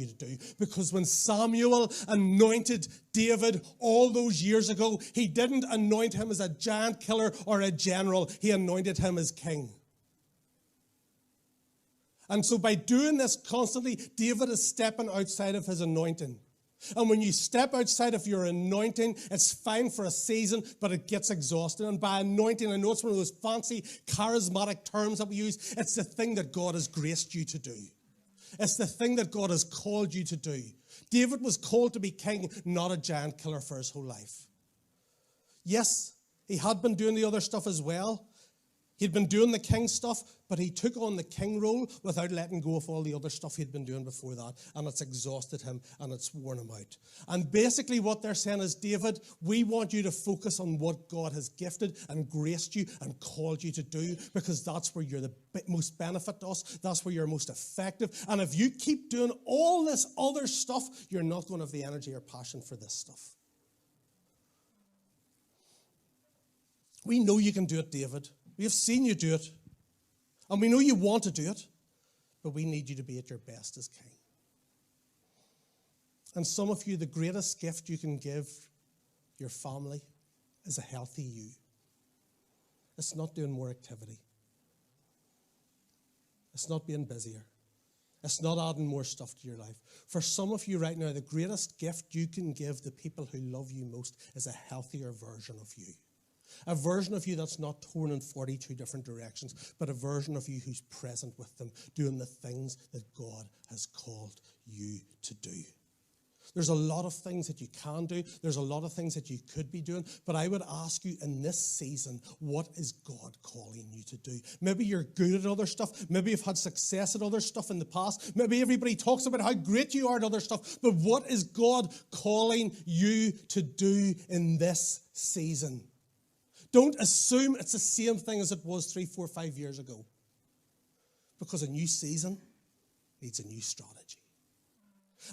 you to do. Because when Samuel anointed David all those years ago, he didn't anoint him as a giant killer or a general. He anointed him as king. And so by doing this constantly, David is stepping outside of his anointing. And when you step outside of your anointing, it's fine for a season, but it gets exhausting. And by anointing, I know it's one of those fancy, charismatic terms that we use. It's the thing that God has graced you to do. It's the thing that God has called you to do. David was called to be king, not a giant killer for his whole life. Yes, he had been doing the other stuff as well. He'd been doing the king stuff, but he took on the king role without letting go of all the other stuff he'd been doing before that. And it's exhausted him and it's worn him out. And basically what they're saying is, David, we want you to focus on what God has gifted and graced you and called you to do, because that's where you're the most benefit to us. That's where you're most effective. And if you keep doing all this other stuff, you're not going to have the energy or passion for this stuff. We know you can do it, David. We have seen you do it, and we know you want to do it, but we need you to be at your best as king. And some of you, the greatest gift you can give your family is a healthy you. It's not doing more activity. It's not being busier. It's not adding more stuff to your life. For some of you right now, the greatest gift you can give the people who love you most is a healthier version of you. A version of you that's not torn in 42 different directions, but a version of you who's present with them, doing the things that God has called you to do. There's a lot of things that you can do. There's a lot of things that you could be doing. But I would ask you in this season, what is God calling you to do? Maybe you're good at other stuff. Maybe you've had success at other stuff in the past. Maybe everybody talks about how great you are at other stuff. But what is God calling you to do in this season? Don't assume it's the same thing as it was 3, 4, 5 years ago. Because a new season needs a new strategy.